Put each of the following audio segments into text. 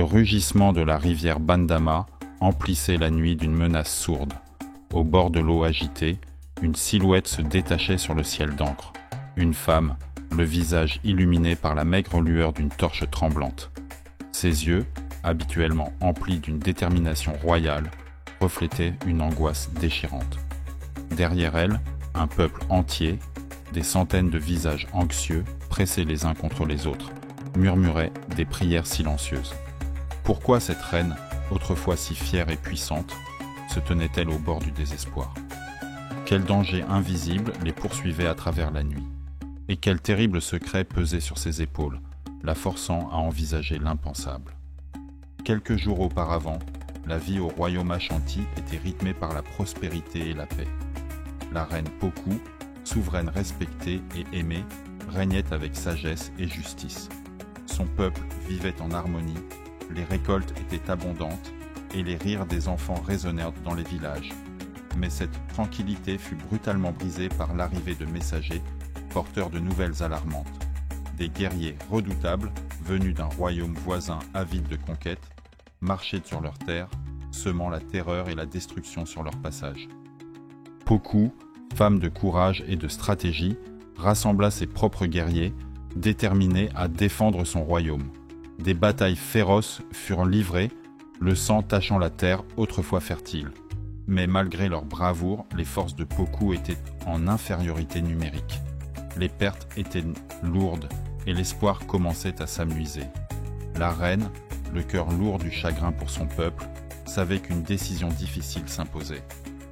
Le rugissement de la rivière Bandama emplissait la nuit d'une menace sourde. Au bord de l'eau agitée, une silhouette se détachait sur le ciel d'encre. Une femme, le visage illuminé par la maigre lueur d'une torche tremblante. Ses yeux, habituellement emplis d'une détermination royale, reflétaient une angoisse déchirante. Derrière elle, un peuple entier, des centaines de visages anxieux, pressés les uns contre les autres, murmuraient des prières silencieuses. Pourquoi cette reine, autrefois si fière et puissante, se tenait-elle au bord du désespoir? Quel danger invisible les poursuivait à travers la nuit? Et quel terrible secret pesait sur ses épaules, la forçant à envisager l'impensable? Quelques jours auparavant, la vie au royaume Ashanti était rythmée par la prospérité et la paix. La reine Poku, souveraine respectée et aimée, régnait avec sagesse et justice. Son peuple vivait en harmonie, les récoltes étaient abondantes et les rires des enfants résonnèrent dans les villages. Mais cette tranquillité fut brutalement brisée par l'arrivée de messagers porteurs de nouvelles alarmantes. Des guerriers redoutables, venus d'un royaume voisin avide de conquête, marchaient sur leurs terres, semant la terreur et la destruction sur leur passage. Poku, femme de courage et de stratégie, rassembla ses propres guerriers, déterminés à défendre son royaume. Des batailles féroces furent livrées, le sang tachant la terre autrefois fertile. Mais malgré leur bravoure, les forces de Poku étaient en infériorité numérique. Les pertes étaient lourdes et l'espoir commençait à s'amenuiser. La reine, le cœur lourd du chagrin pour son peuple, savait qu'une décision difficile s'imposait.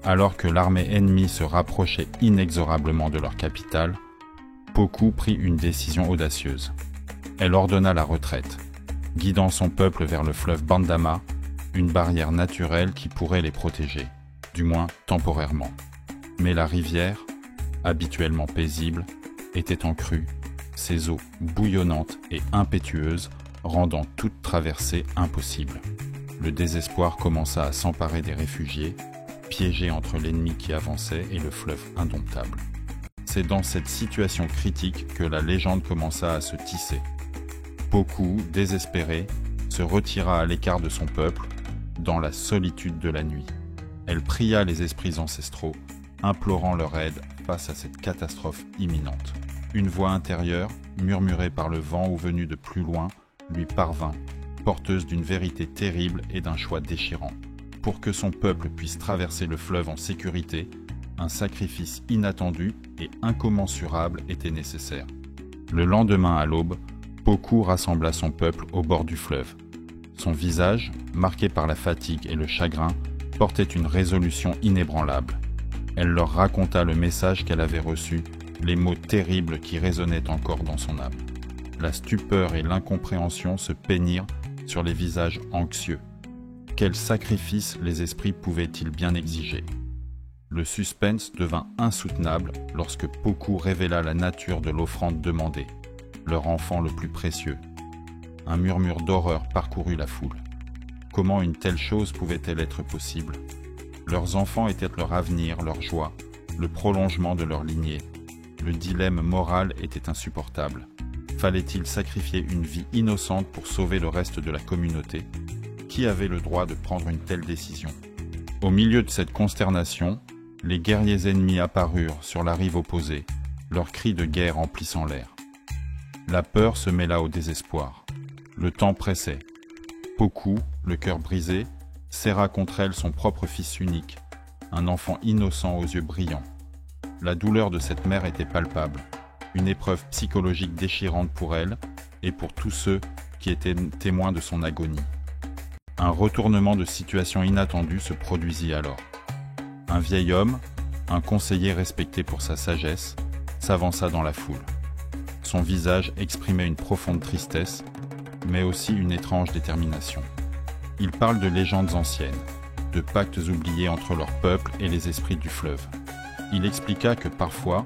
Alors que l'armée ennemie se rapprochait inexorablement de leur capitale, Poku prit une décision audacieuse. Elle ordonna la retraite, guidant son peuple vers le fleuve Bandama, une barrière naturelle qui pourrait les protéger, du moins temporairement. Mais la rivière, habituellement paisible, était en crue, ses eaux bouillonnantes et impétueuses rendant toute traversée impossible. Le désespoir commença à s'emparer des réfugiés, piégés entre l'ennemi qui avançait et le fleuve indomptable. C'est dans cette situation critique que la légende commença à se tisser. Poku, désespérée, se retira à l'écart de son peuple, dans la solitude de la nuit. Elle pria les esprits ancestraux, implorant leur aide face à cette catastrophe imminente. Une voix intérieure, murmurée par le vent ou venue de plus loin, lui parvint, porteuse d'une vérité terrible et d'un choix déchirant. Pour que son peuple puisse traverser le fleuve en sécurité, un sacrifice inattendu et incommensurable était nécessaire. Le lendemain à l'aube, Poku rassembla son peuple au bord du fleuve. Son visage, marqué par la fatigue et le chagrin, portait une résolution inébranlable. Elle leur raconta le message qu'elle avait reçu, les mots terribles qui résonnaient encore dans son âme. La stupeur et l'incompréhension se peignirent sur les visages anxieux. Quel sacrifice les esprits pouvaient-ils bien exiger? Le suspense devint insoutenable lorsque Poku révéla la nature de l'offrande demandée, leur enfant le plus précieux. Un murmure d'horreur parcourut la foule. Comment une telle chose pouvait-elle être possible? Leurs enfants étaient leur avenir, leur joie, le prolongement de leur lignée. Le dilemme moral était insupportable. Fallait-il sacrifier une vie innocente pour sauver le reste de la communauté? Qui avait le droit de prendre une telle décision? Au milieu de cette consternation, les guerriers ennemis apparurent sur la rive opposée, leurs cris de guerre emplissant l'air. La peur se mêla au désespoir. Le temps pressait. Poku, le cœur brisé, serra contre elle son propre fils unique, un enfant innocent aux yeux brillants. La douleur de cette mère était palpable, une épreuve psychologique déchirante pour elle et pour tous ceux qui étaient témoins de son agonie. Un retournement de situation inattendu se produisit alors. Un vieil homme, un conseiller respecté pour sa sagesse, s'avança dans la foule. Son visage exprimait une profonde tristesse, mais aussi une étrange détermination. Il parle de légendes anciennes, de pactes oubliés entre leur peuple et les esprits du fleuve. Il expliqua que parfois,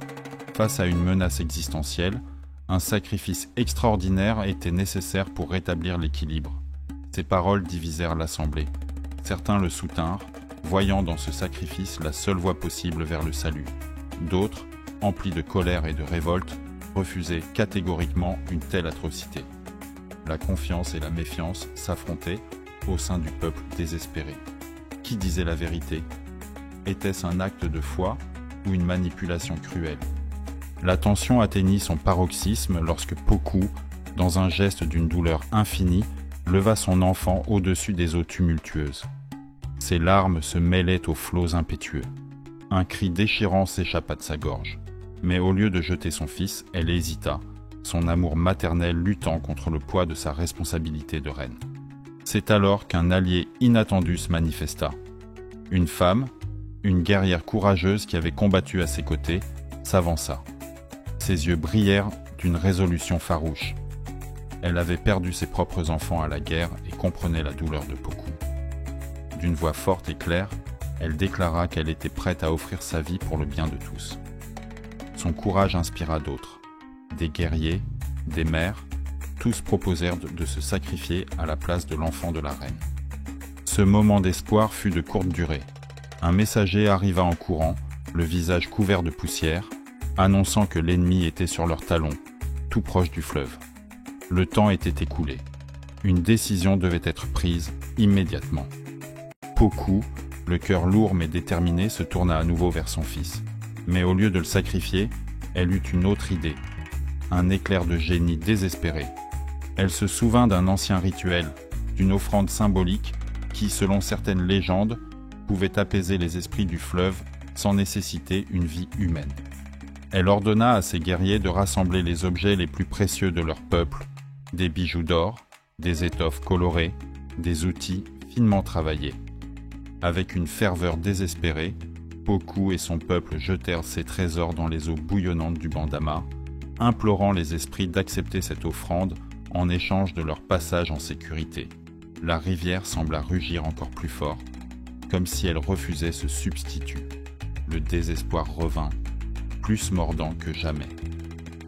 face à une menace existentielle, un sacrifice extraordinaire était nécessaire pour rétablir l'équilibre. Ces paroles divisèrent l'assemblée. Certains le soutinrent, voyant dans ce sacrifice la seule voie possible vers le salut. D'autres, emplis de colère et de révolte, refusaient catégoriquement une telle atrocité. La confiance et la méfiance s'affrontaient au sein du peuple désespéré. Qui disait la vérité? Était-ce un acte de foi ou une manipulation cruelle? La tension atteignit son paroxysme lorsque Poku, dans un geste d'une douleur infinie, leva son enfant au-dessus des eaux tumultueuses. Ses larmes se mêlaient aux flots impétueux. Un cri déchirant s'échappa de sa gorge. Mais au lieu de jeter son fils, elle hésita, son amour maternel luttant contre le poids de sa responsabilité de reine. C'est alors qu'un allié inattendu se manifesta. Une femme, une guerrière courageuse qui avait combattu à ses côtés, s'avança. Ses yeux brillèrent d'une résolution farouche. Elle avait perdu ses propres enfants à la guerre et comprenait la douleur de Poku. D'une voix forte et claire, elle déclara qu'elle était prête à offrir sa vie pour le bien de tous. Son courage inspira d'autres. Des guerriers, des mères, tous proposèrent de se sacrifier à la place de l'enfant de la reine. Ce moment d'espoir fut de courte durée. Un messager arriva en courant, le visage couvert de poussière, annonçant que l'ennemi était sur leurs talons, tout proche du fleuve. Le temps était écoulé. Une décision devait être prise immédiatement. Poku, le cœur lourd mais déterminé, se tourna à nouveau vers son fils. Mais au lieu de le sacrifier, elle eut une autre idée. Un éclair de génie désespéré. Elle se souvint d'un ancien rituel, d'une offrande symbolique qui, selon certaines légendes, pouvait apaiser les esprits du fleuve sans nécessiter une vie humaine. Elle ordonna à ses guerriers de rassembler les objets les plus précieux de leur peuple, des bijoux d'or, des étoffes colorées, des outils finement travaillés. Avec une ferveur désespérée, Poku et son peuple jetèrent ces trésors dans les eaux bouillonnantes du Bandama, implorant les esprits d'accepter cette offrande en échange de leur passage en sécurité. La rivière sembla rugir encore plus fort, comme si elle refusait ce substitut. Le désespoir revint, plus mordant que jamais.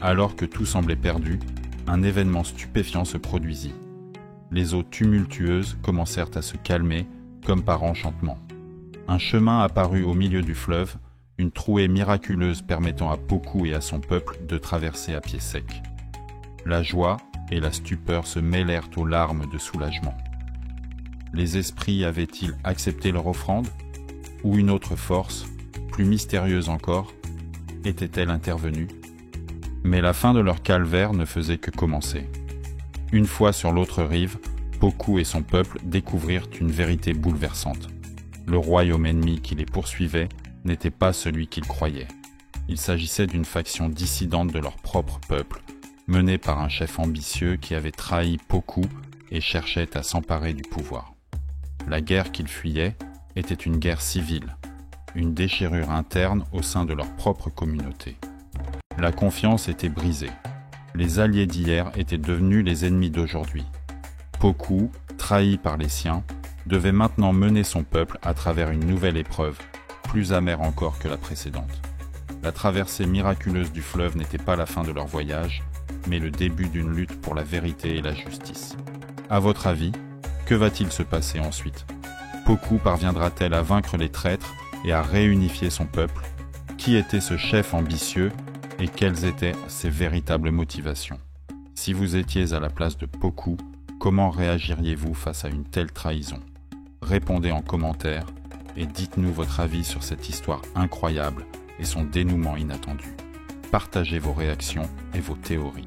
Alors que tout semblait perdu, un événement stupéfiant se produisit. Les eaux tumultueuses commencèrent à se calmer comme par enchantement. Un chemin apparut au milieu du fleuve, une trouée miraculeuse permettant à Poku et à son peuple de traverser à pied sec. La joie et la stupeur se mêlèrent aux larmes de soulagement. Les esprits avaient-ils accepté leur offrande? Ou une autre force, plus mystérieuse encore, était-elle intervenue? Mais la fin de leur calvaire ne faisait que commencer. Une fois sur l'autre rive, Poku et son peuple découvrirent une vérité bouleversante. Le royaume ennemi qui les poursuivait n'était pas celui qu'ils croyaient. Il s'agissait d'une faction dissidente de leur propre peuple, menée par un chef ambitieux qui avait trahi Poku et cherchait à s'emparer du pouvoir. La guerre qu'ils fuyaient était une guerre civile, une déchirure interne au sein de leur propre communauté. La confiance était brisée. Les alliés d'hier étaient devenus les ennemis d'aujourd'hui. Poku, trahi par les siens, devait maintenant mener son peuple à travers une nouvelle épreuve, plus amère encore que la précédente. La traversée miraculeuse du fleuve n'était pas la fin de leur voyage, mais le début d'une lutte pour la vérité et la justice. À votre avis, que va-t-il se passer ensuite? Poku parviendra-t-elle à vaincre les traîtres et à réunifier son peuple? Qui était ce chef ambitieux et quelles étaient ses véritables motivations? Si vous étiez à la place de Poku, comment réagiriez-vous face à une telle trahison? Répondez en commentaire et dites-nous votre avis sur cette histoire incroyable et son dénouement inattendu. Partagez vos réactions et vos théories.